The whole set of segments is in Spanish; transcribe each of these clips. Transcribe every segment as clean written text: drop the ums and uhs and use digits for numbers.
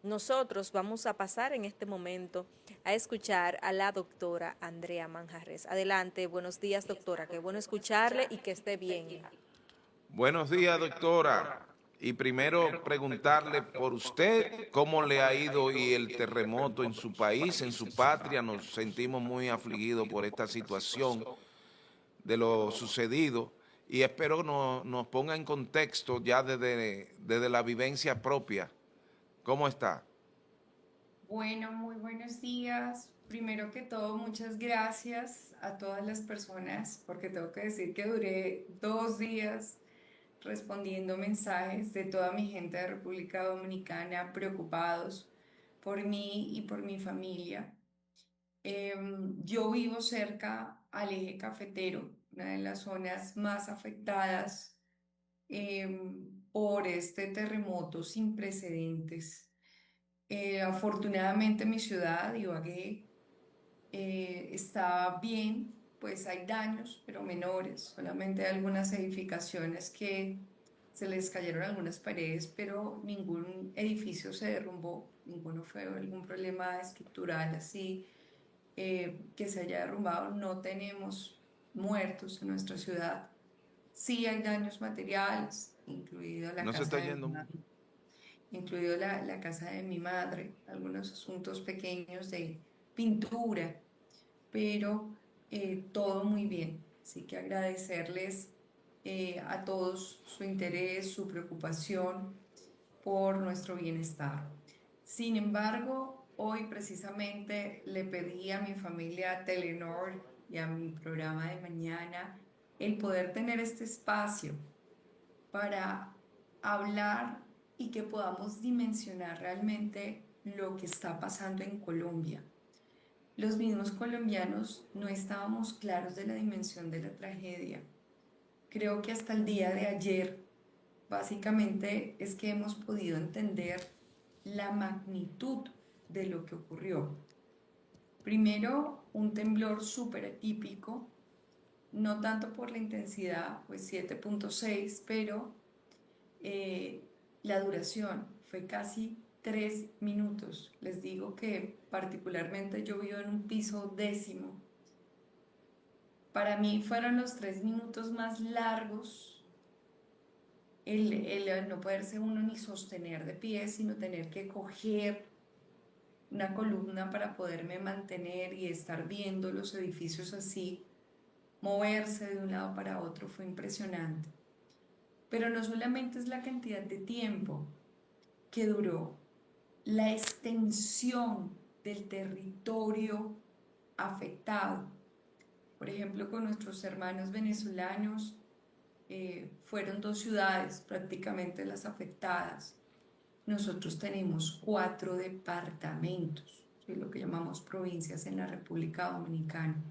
Nosotros vamos a pasar en este momento a escuchar a la doctora Andrea Manjarres. Adelante, buenos días, doctora. Qué bueno escucharle y que esté bien. Buenos días, doctora. Y primero preguntarle por usted, cómo le ha ido y el terremoto en su país, en su patria. Nos sentimos muy afligidos por esta situación de lo sucedido y espero nos ponga en contexto ya desde la vivencia propia. ¿Cómo está? Bueno, muy buenos días. Primero que todo, muchas gracias a todas las personas, porque tengo que decir que duré 2 días respondiendo mensajes de toda mi gente de República Dominicana preocupados por mí y por mi familia. Yo vivo cerca al eje cafetero, una de las zonas más afectadas por este terremoto sin precedentes. Afortunadamente mi ciudad, Ibagué, está bien, pues hay daños, pero menores, solamente hay algunas edificaciones que se les cayeron algunas paredes, pero ningún edificio se derrumbó, ninguno fue algún problema estructural así que se haya derrumbado. No tenemos muertos en nuestra ciudad. Sí hay daños materiales, incluido la No se casa está de mi yendo. madre, incluido la casa de mi madre, algunos asuntos pequeños de pintura, pero todo muy bien. Así que agradecerles a todos su interés, su preocupación por nuestro bienestar. Sin embargo, hoy precisamente le pedí a mi familia Telenor y a mi programa de mañana el poder tener este espacio para hablar y que podamos dimensionar realmente lo que está pasando en Colombia. Los mismos colombianos no estábamos claros de la dimensión de la tragedia. Creo que hasta el día de ayer, básicamente, es que hemos podido entender la magnitud de lo que ocurrió. Primero, un temblor súper atípico, no tanto por la intensidad, pues 7,6, pero la duración fue casi 3 minutos. Les digo que particularmente yo vivo en un piso décimo. Para mí fueron los 3 minutos más largos, el no poderse uno ni sostener de pie, sino tener que coger una columna para poderme mantener y estar viendo los edificios así, moverse de un lado para otro, fue impresionante. Pero no solamente es la cantidad de tiempo que duró, la extensión del territorio afectado. Por ejemplo, con nuestros hermanos venezolanos, fueron 2 ciudades prácticamente las afectadas. Nosotros tenemos 4 departamentos, ¿sí? Lo que llamamos provincias en la República Dominicana.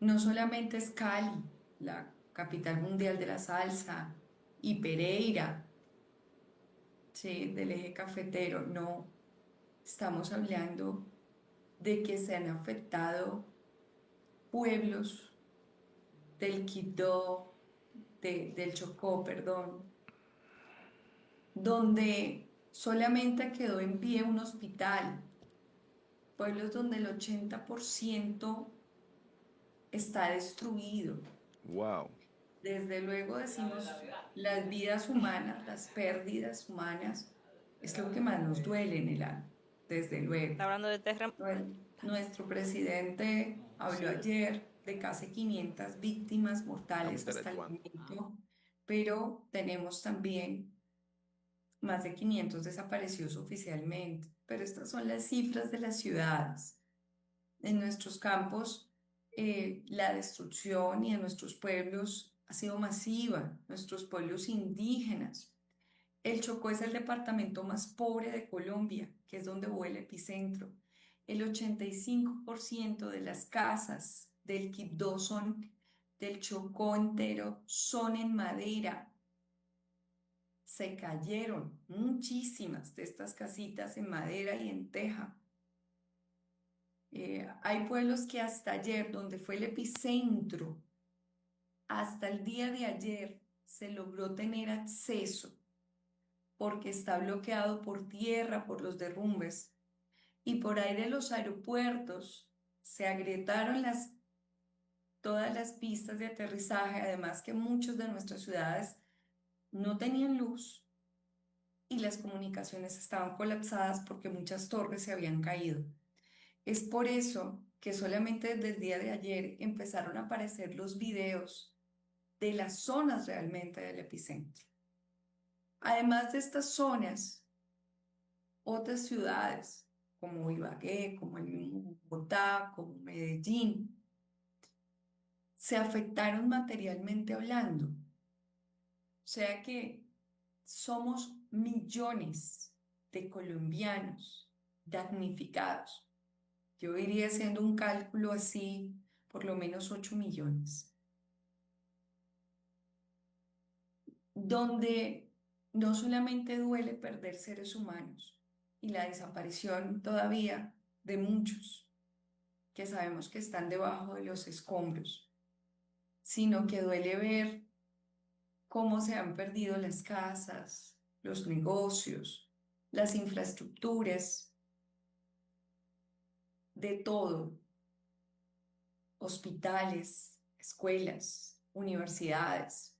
No solamente es Cali, la capital mundial de la salsa, y Pereira, ¿sí? Del eje cafetero, no. Estamos hablando de que se han afectado pueblos del Quibdó, del Chocó, perdón, donde solamente quedó en pie un hospital, pueblos donde el 80% está destruido. Wow. Desde luego decimos las vidas humanas, las pérdidas humanas, es lo que más nos duele en el alma, desde Está luego. hablando de terremoto. Nuestro presidente habló ayer de casi 500 víctimas Estamos mortales hasta el interactuando. momento, pero tenemos también más de 500 desaparecidos oficialmente. Pero estas son las cifras de las ciudades. En nuestros campos, la destrucción y en nuestros pueblos ha sido masiva, nuestros pueblos indígenas. El Chocó es el departamento más pobre de Colombia, que es donde hubo el epicentro. El 85% de las casas del Quibdó son del Chocó entero, son en madera. Se cayeron muchísimas de estas casitas en madera y en teja. Hay pueblos que hasta ayer, donde fue el epicentro, hasta el día de ayer se logró tener acceso porque está bloqueado por tierra, por los derrumbes, y por aire los aeropuertos se agrietaron todas las pistas de aterrizaje, además que muchas de nuestras ciudades no tenían luz y las comunicaciones estaban colapsadas porque muchas torres se habían caído. Es por eso que solamente desde el día de ayer empezaron a aparecer los videos de las zonas realmente del epicentro. Además de estas zonas, otras ciudades como Ibagué, como el mismo Bogotá, como Medellín, se afectaron materialmente hablando. O sea que somos millones de colombianos damnificados. Yo iría haciendo un cálculo así, por lo menos 8 millones, donde no solamente duele perder seres humanos y la desaparición todavía de muchos que sabemos que están debajo de los escombros, sino que duele ver cómo se han perdido las casas, los negocios, las infraestructuras, de todo, hospitales, escuelas, universidades.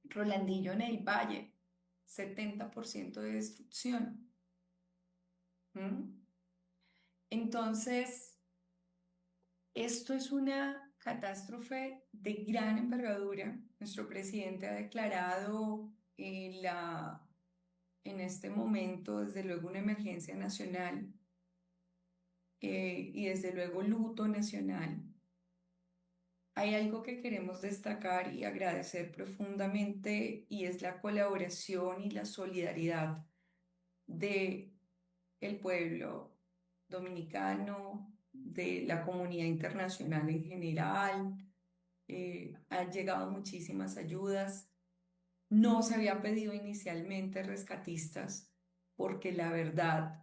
Rolandillo en el Valle, 70% de destrucción. ¿Mm? Entonces, esto es una catástrofe de gran envergadura. Nuestro presidente ha declarado en este momento, desde luego, una emergencia nacional y desde luego luto nacional. Hay algo que queremos destacar y agradecer profundamente y es la colaboración y la solidaridad de el pueblo dominicano, de la comunidad internacional en general. Han llegado muchísimas ayudas. No se había pedido inicialmente rescatistas porque la verdad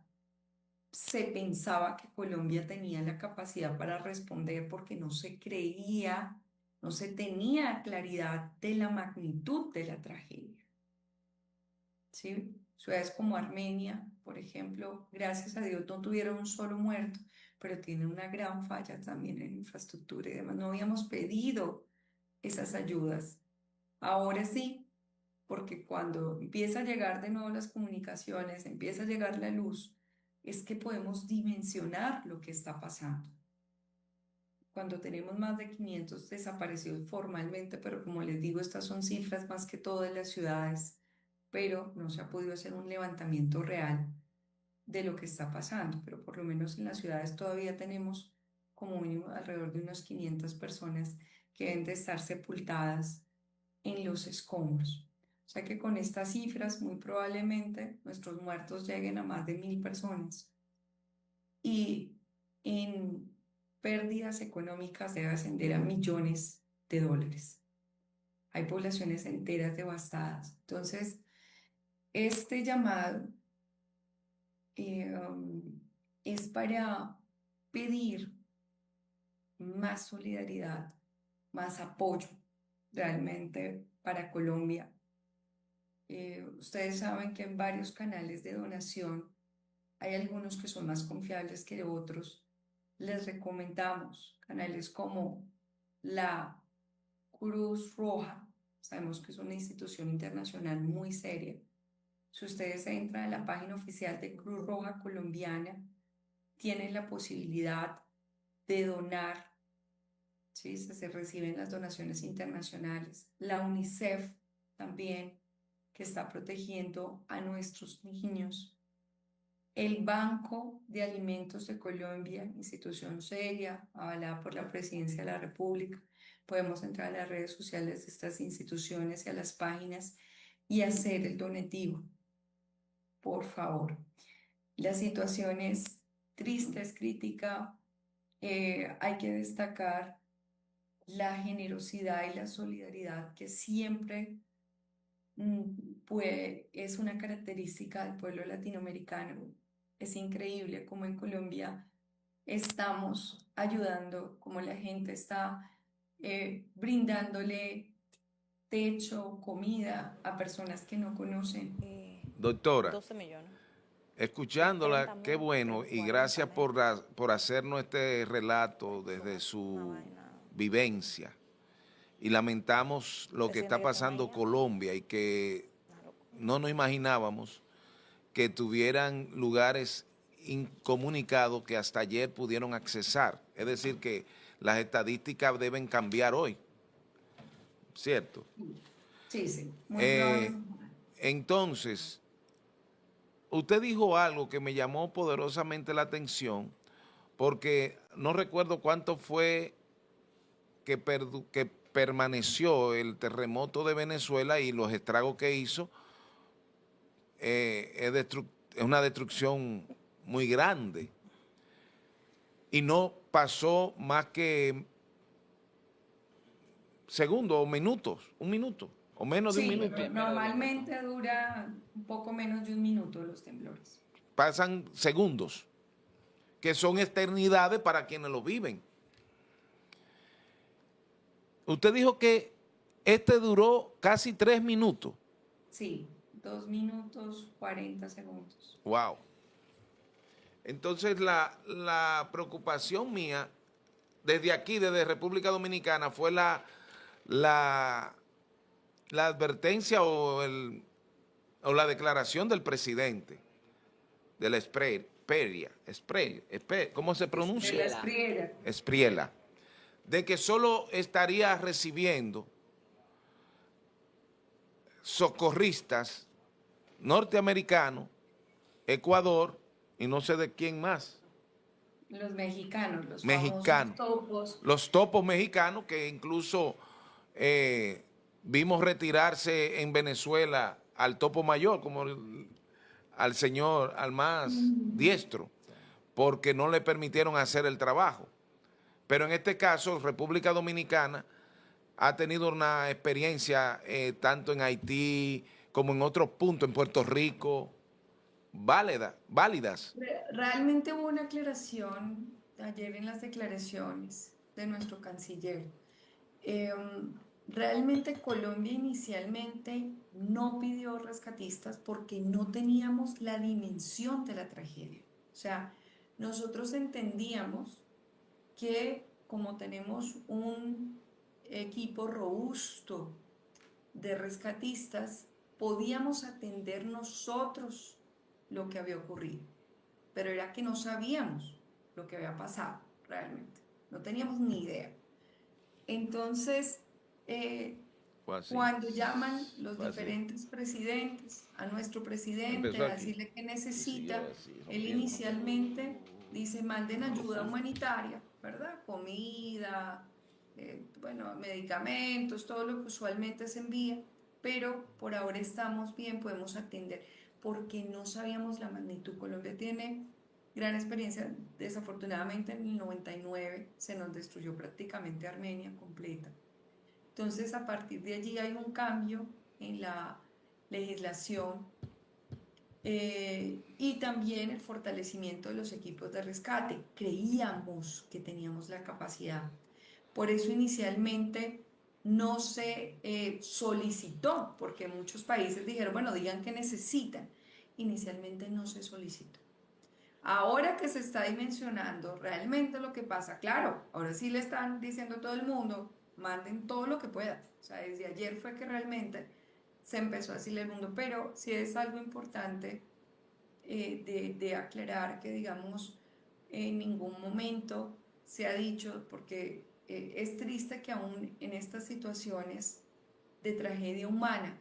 se pensaba que Colombia tenía la capacidad para responder porque no se creía, no se tenía claridad de la magnitud de la tragedia. ¿Sí? Ciudades como Armenia, por ejemplo, gracias a Dios no tuvieron un solo muerto, pero tiene una gran falla también en infraestructura y demás. No habíamos pedido esas ayudas. Ahora sí, porque cuando empieza a llegar de nuevo las comunicaciones, empieza a llegar la luz, es que podemos dimensionar lo que está pasando. Cuando tenemos más de 500 desaparecidos formalmente, pero como les digo, estas son cifras más que todo de las ciudades, pero no se ha podido hacer un levantamiento real de lo que está pasando, pero por lo menos en las ciudades todavía tenemos como mínimo alrededor de unas 500 personas que deben de estar sepultadas en los escombros. O sea que con estas cifras muy probablemente nuestros muertos lleguen a más de 1.000 personas y en pérdidas económicas debe ascender a millones de dólares. Hay poblaciones enteras devastadas. Entonces, este llamado es para pedir más solidaridad, más apoyo realmente para Colombia. Ustedes saben que en varios canales de donación hay algunos que son más confiables que otros. Les recomendamos canales como la Cruz Roja. Sabemos que es una institución internacional muy seria. Si ustedes entran a la página oficial de Cruz Roja Colombiana, tienen la posibilidad de donar, ¿sí? Se reciben las donaciones internacionales. La UNICEF también, que está protegiendo a nuestros niños. El Banco de Alimentos de Colombia, institución seria, avalada por la Presidencia de la República. Podemos entrar a las redes sociales de estas instituciones y a las páginas y hacer el donativo, por favor. La situación es triste, es crítica. Hay que destacar la generosidad y la solidaridad que siempre es una característica del pueblo latinoamericano. Es increíble cómo en Colombia estamos ayudando, cómo la gente está brindándole techo, comida a personas que no conocen. Doctora, 12 millones. escuchándola, 30 qué menos, bueno, y 40 gracias menos. por hacernos este relato desde Una su vaina. vivencia. Y lamentamos lo Se que siente está que están pasando ahí. Colombia y que Una locura. no nos imaginábamos que tuvieran lugares incomunicados que hasta ayer pudieron accesar. Es decir, que las estadísticas deben cambiar hoy, ¿cierto? Sí, sí, muy Eh, probablemente. entonces, usted dijo algo que me llamó poderosamente la atención, porque no recuerdo cuánto fue que permaneció el terremoto de Venezuela y los estragos que hizo. Es una destrucción muy grande. Y no pasó más que segundos o minutos, un minuto, o menos de un Sí, minuto. normalmente dura un poco menos de un minuto los temblores. Pasan segundos, que son eternidades para quienes lo viven. Usted dijo que este duró casi 3 minutos. Sí, 2 minutos 40 segundos. Wow. Entonces la preocupación mía desde aquí, desde República Dominicana, fue la, la advertencia o la declaración del presidente de la ¿cómo se De pronuncia? la Espriella. Espriella, de que solo estaría recibiendo socorristas norteamericanos, Ecuador y no sé de quién más, Los mexicanos, los famosos mexicanos, topos. los topos mexicanos que incluso vimos retirarse en Venezuela al topo mayor, como al señor, al más diestro, porque no le permitieron hacer el trabajo. Pero en este caso, República Dominicana ha tenido una experiencia tanto en Haití como en otros puntos, en Puerto Rico, válidas. Realmente hubo una aclaración ayer en las declaraciones de nuestro canciller. Realmente Colombia inicialmente no pidió rescatistas porque no teníamos la dimensión de la tragedia. O sea, nosotros entendíamos que como tenemos un equipo robusto de rescatistas, podíamos atender nosotros lo que había ocurrido, pero era que no sabíamos lo que había pasado realmente, no teníamos ni idea. Entonces, eh, Fue así. cuando llaman los Fue así. diferentes presidentes a nuestro presidente Empezó a aquí decirle que y siguió necesita, así, él rompiendo. inicialmente dice, manden ayuda humanitaria, ¿verdad? Comida, bueno, medicamentos, todo lo que usualmente se envía, pero por ahora estamos bien, podemos atender, porque no sabíamos la magnitud. Colombia tiene gran experiencia. Desafortunadamente en el 99 se nos destruyó prácticamente Armenia completa. Entonces, a partir de allí hay un cambio en la legislación y también el fortalecimiento de los equipos de rescate. Creíamos que teníamos la capacidad. Por eso inicialmente no se solicitó, porque muchos países dijeron, bueno, digan que necesitan. Inicialmente no se solicitó. Ahora que se está dimensionando realmente lo que pasa, claro, ahora sí le están diciendo a todo el mundo, manden todo lo que puedan. O sea, desde ayer fue que realmente se empezó a decirle al mundo, pero sí es algo importante de aclarar que, digamos, en ningún momento se ha dicho, porque es triste que aún en estas situaciones de tragedia humana,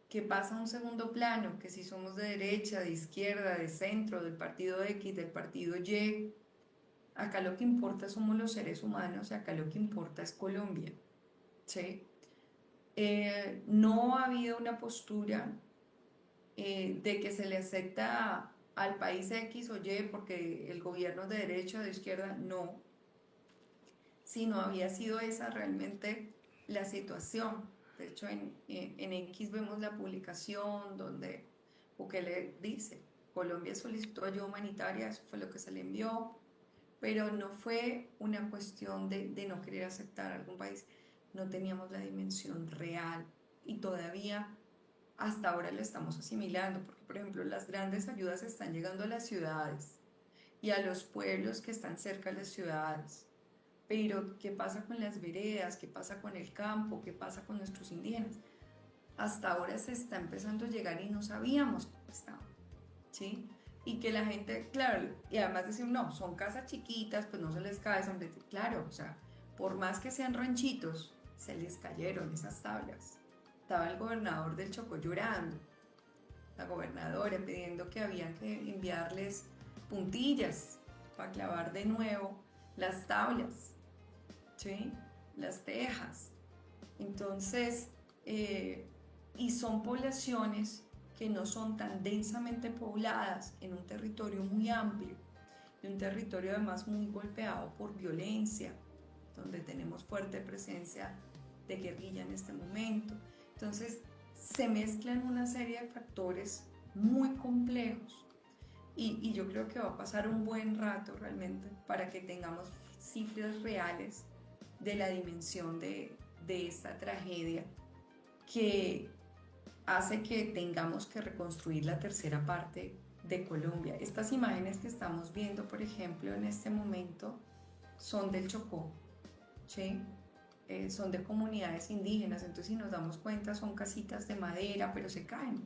que pasa a un segundo plano, que si somos de derecha, de izquierda, de centro, del partido X, del partido Y, acá lo que importa somos los seres humanos, y acá lo que importa es Colombia, ¿sí? No ha habido una postura de que se le acepta al país X o Y porque el gobierno es de derecha o de izquierda, no, sino había sido esa realmente la situación. De hecho, en X vemos la publicación donde Bukele dice, Colombia solicitó ayuda humanitaria, eso fue lo que se le envió, pero no fue una cuestión de no querer aceptar a algún país. no teníamos la dimensión real y todavía hasta ahora lo estamos asimilando, porque por ejemplo las grandes ayudas están llegando a las ciudades y a los pueblos que están cerca de las ciudades. Pero, ¿qué pasa con las veredas? ¿Qué pasa con el campo? ¿Qué pasa con nuestros indígenas? Hasta ahora se está empezando a llegar y no sabíamos cómo estaba, ¿sí? Y que la gente, claro, y además decimos, no, son casas chiquitas, pues no se les cae, son claro, o sea, por más que sean ranchitos, se les cayeron esas tablas. Estaba el gobernador del Chocó llorando, la gobernadora pidiendo que habían que enviarles puntillas para clavar de nuevo las tablas, ¿sí? Las tejas. Entonces, y son poblaciones que no son tan densamente pobladas en un territorio muy amplio, y un territorio además muy golpeado por violencia, donde tenemos fuerte presencia de guerrilla en este momento. Entonces, se mezclan una serie de factores muy complejos y yo creo que va a pasar un buen rato realmente para que tengamos cifras reales de la dimensión de esta tragedia que hace que tengamos que reconstruir la tercera parte de Colombia. Estas imágenes que estamos viendo, por ejemplo, en este momento, son del Chocó, ¿sí? Son de comunidades indígenas, entonces si nos damos cuenta son casitas de madera, pero se caen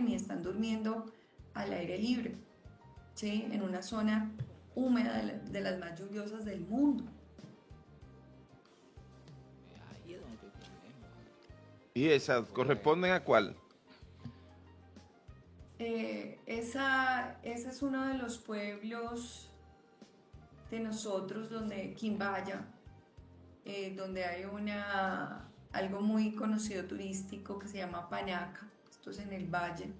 y están durmiendo al aire libre, ¿sí? En una zona húmeda de las más lluviosas del mundo. ¿Y esas corresponden a cuál? Ese es uno de los pueblos de nosotros, donde Quimbaya, donde hay algo muy conocido turístico que se llama Panaca. Esto es en el valle.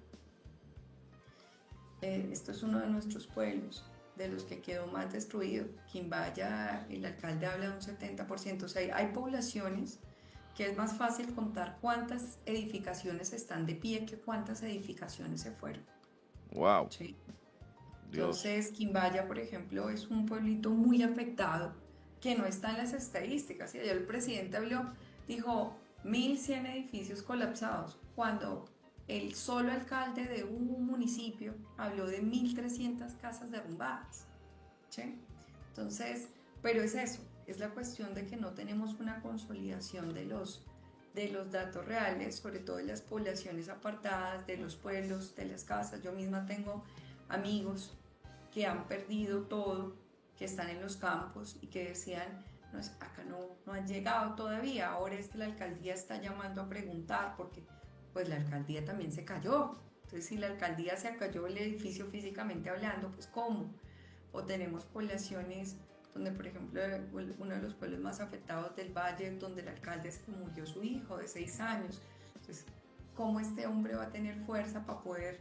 Esto es uno de nuestros pueblos, de los que quedó más destruido. Quimbaya, el alcalde habla de un 70%. O sea, hay poblaciones que es más fácil contar cuántas edificaciones están de pie que cuántas edificaciones se fueron. Wow. Sí. Dios. Entonces, Quimbaya, por ejemplo, es un pueblito muy afectado que no está en las estadísticas. Y ayer el presidente habló, dijo 1.100 edificios colapsados, cuando el solo alcalde de un municipio habló de 1.300 casas derrumbadas, ¿sí? Entonces, pero es eso, es la cuestión de que no tenemos una consolidación de los datos reales, sobre todo de las poblaciones apartadas, de los pueblos, de las casas. Yo misma tengo amigos que han perdido todo, que están en los campos y que decían, no, acá no han llegado todavía, ahora es que la alcaldía está llamando a preguntar, porque pues la alcaldía también se cayó. Entonces, si la alcaldía se cayó el edificio físicamente hablando, pues ¿cómo? O tenemos poblaciones donde, por ejemplo, uno de los pueblos más afectados del Valle, donde el alcalde se murió su hijo de 6 años. Entonces, ¿cómo este hombre va a tener fuerza para poder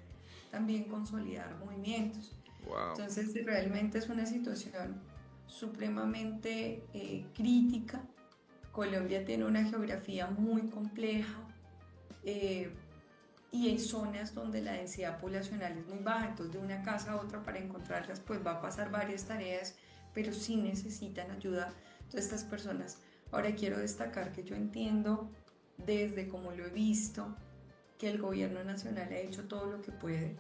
también consolidar movimientos? Wow. Entonces, realmente es una situación supremamente crítica. Colombia tiene una geografía muy compleja, y hay zonas donde la densidad poblacional es muy baja, entonces de una casa a otra para encontrarlas pues va a pasar varias tareas, pero sí necesitan ayuda todas estas personas. Ahora quiero destacar que yo entiendo, desde como lo he visto, que el gobierno nacional ha hecho todo lo que puede,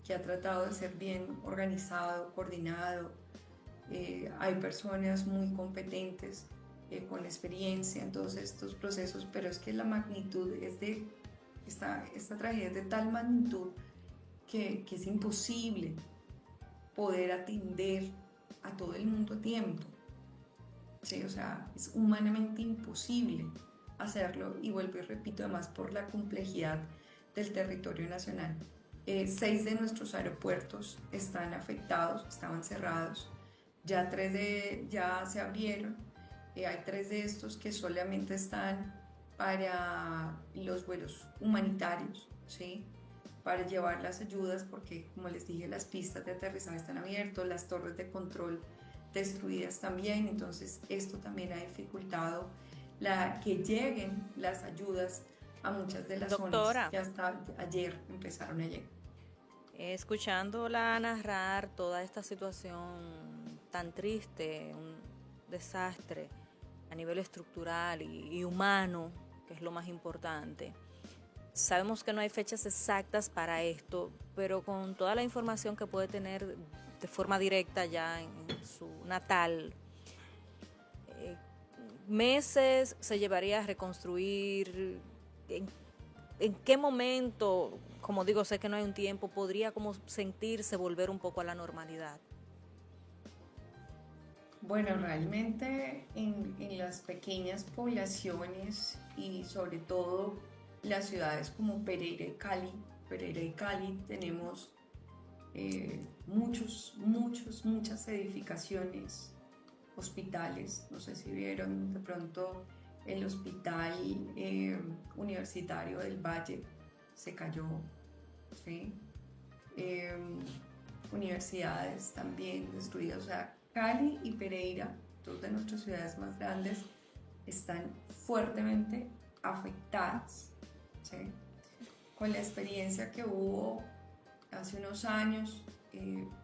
que ha tratado de ser bien organizado, coordinado. Hay personas muy competentes, con experiencia en todos estos procesos, pero es que la magnitud es de esta tragedia es de tal magnitud que es imposible poder atender a todo el mundo a tiempo, ¿sí? O sea, es humanamente imposible hacerlo, y vuelvo y repito, además por la complejidad del territorio nacional. 6 de nuestros aeropuertos están afectados, estaban cerrados, ya se abrieron. Hay 3 de estos que solamente están para los vuelos humanitarios, ¿sí? Para llevar las ayudas, porque como les dije, las pistas de aterrizaje están abiertas, las torres de control destruidas también. Entonces esto también ha dificultado que lleguen las ayudas a muchas de las zonas Doctora, que hasta ayer empezaron a llegar. escuchándola narrar toda esta situación tan triste, un desastre, a nivel estructural y humano, que es lo más importante. Sabemos que no hay fechas exactas para esto, pero con toda la información que puede tener de forma directa ya en su natal, meses se llevaría a reconstruir. ¿En qué momento, como digo, sé que no hay un tiempo, podría como sentirse volver un poco a la normalidad? Bueno, realmente en las pequeñas poblaciones y sobre todo las ciudades como Pereira y Cali tenemos muchas edificaciones, hospitales. No sé si vieron de pronto el hospital universitario del Valle se cayó, ¿sí? Eh, Universidades también destruidas. O sea, Cali y Pereira, dos de nuestras ciudades más grandes, están fuertemente afectadas, ¿sí? Con la experiencia que hubo hace unos años,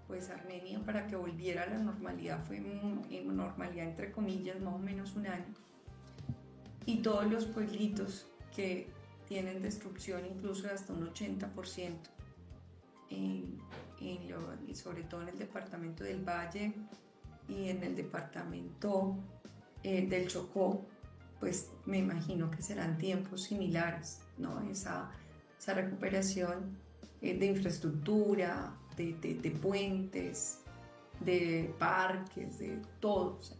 pues Armenia, para que volviera a la normalidad, fue en normalidad entre comillas más o menos un año, y todos los pueblitos que tienen destrucción incluso de hasta un 80%, y sobre todo en el departamento del Valle y en el departamento del Chocó, pues me imagino que serán tiempos similares, ¿no? Esa recuperación de infraestructura, de puentes, de parques, de todo. O sea,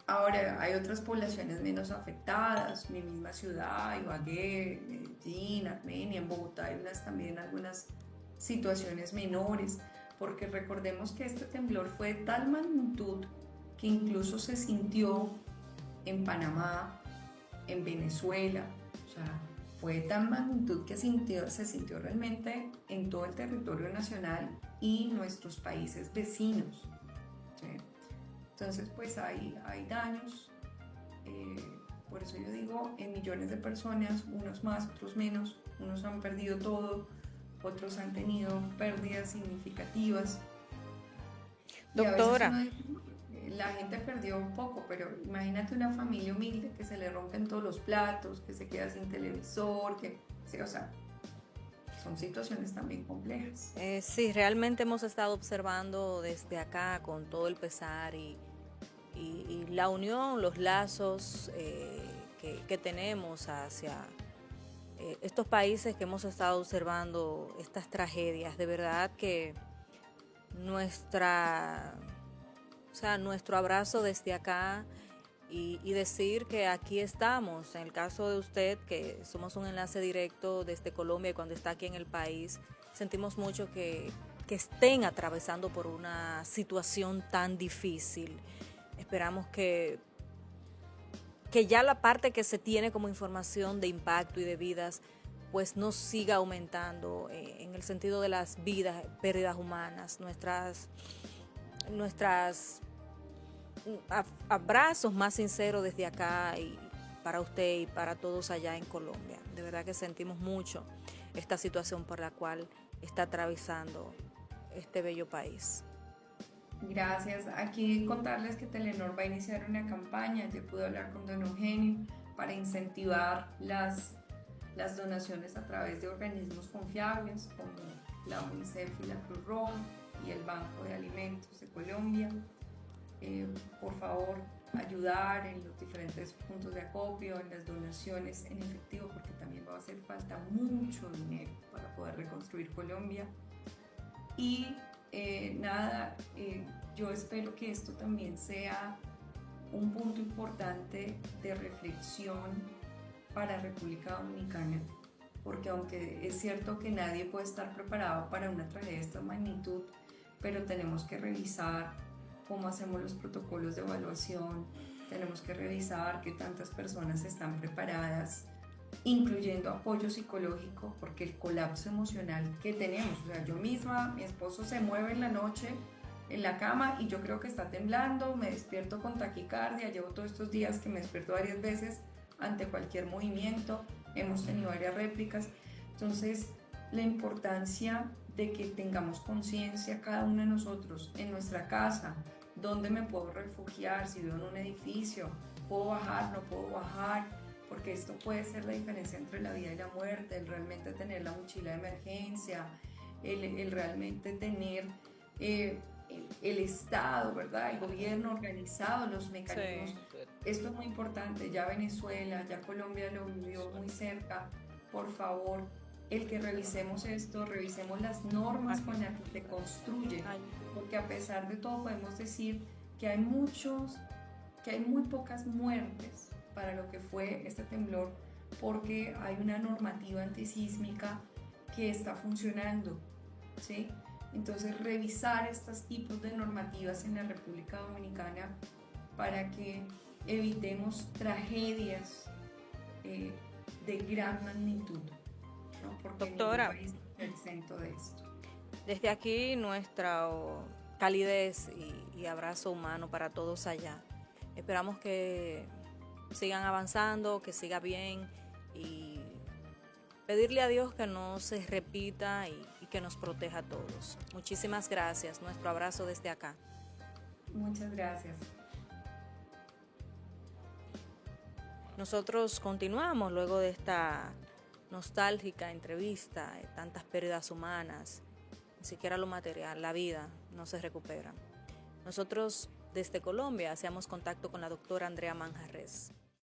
ahora hay otras poblaciones menos afectadas, mi misma ciudad, Ibagué, Medellín, Armenia, en Bogotá hay también algunas situaciones menores, porque recordemos que este temblor fue de tal magnitud que incluso se sintió en Panamá, en Venezuela. O sea, fue de tal magnitud que se sintió realmente en todo el territorio nacional y nuestros países vecinos, ¿sí? Entonces, pues hay daños, por eso yo digo, en millones de personas, unos más, otros menos, unos han perdido todo, otros han tenido pérdidas significativas. Y a veces Doctora, uno dice, la gente perdió un poco, pero imagínate una familia humilde que se le rompen todos los platos, que se queda sin televisor, sí, o sea, son situaciones también complejas. sí, realmente hemos estado observando desde acá con todo el pesar y la unión, los lazos que tenemos hacia estos países que hemos estado observando estas tragedias. De verdad que nuestra, nuestro abrazo desde acá y decir que aquí estamos. En el caso de usted, que somos un enlace directo desde Colombia y cuando está aquí en el país, sentimos mucho que estén atravesando por una situación tan difícil. Esperamos que ya la parte que se tiene como información de impacto y de vidas pues no siga aumentando en el sentido de las vidas, pérdidas humanas, nuestras abrazos más sinceros desde acá y para usted y para todos allá en Colombia. De verdad que sentimos mucho esta situación por la cual está atravesando este bello país. Gracias. Aquí contarles que Telenor va a iniciar una campaña. Yo pude hablar con don Eugenio para incentivar las donaciones a través de organismos confiables como la UNICEF y la Cruz Roja y el Banco de Alimentos de Colombia. Por favor, ayudar en los diferentes puntos de acopio, en las donaciones en efectivo, porque también va a hacer falta mucho dinero para poder reconstruir Colombia. Y yo espero que esto también sea un punto importante de reflexión para República Dominicana, porque aunque es cierto que nadie puede estar preparado para una tragedia de esta magnitud, pero tenemos que revisar cómo hacemos los protocolos de evaluación, tenemos que revisar qué tantas personas están preparadas, incluyendo apoyo psicológico, porque el colapso emocional que tenemos, o sea, yo misma, mi esposo se mueve en la noche en la cama y yo creo que está temblando, me despierto con taquicardia, llevo todos estos días que me despierto varias veces ante cualquier movimiento, hemos tenido varias réplicas. Entonces, la importancia de que tengamos conciencia cada uno de nosotros en nuestra casa, dónde me puedo refugiar, si vivo en un edificio, puedo bajar, no puedo bajar, porque esto puede ser la diferencia entre la vida y la muerte, el realmente tener la mochila de emergencia, el realmente tener el Estado, ¿verdad? El gobierno organizado, los mecanismos. Sí. Esto es muy importante, ya Venezuela, ya Colombia lo vivió muy cerca. Por favor, el que revisemos esto, revisemos las normas con las que se construye, porque a pesar de todo podemos decir que hay muy pocas muertes para lo que fue este temblor, porque hay una normativa antisísmica que está funcionando, ¿sí? Entonces, revisar estos tipos de normativas en la República Dominicana para que evitemos tragedias de gran magnitud, ¿no? Porque Doctora, ningún país está exento de esto. desde aquí nuestra calidez y abrazo humano para todos allá. Esperamos que sigan avanzando, que siga bien y pedirle a Dios que no se repita y que nos proteja a todos. Muchísimas gracias. Nuestro abrazo desde acá. Muchas gracias. Nosotros continuamos luego de esta nostálgica entrevista, de tantas pérdidas humanas, ni siquiera lo material, la vida no se recupera. Nosotros desde Colombia hacemos contacto con la doctora Andrea Manjarres.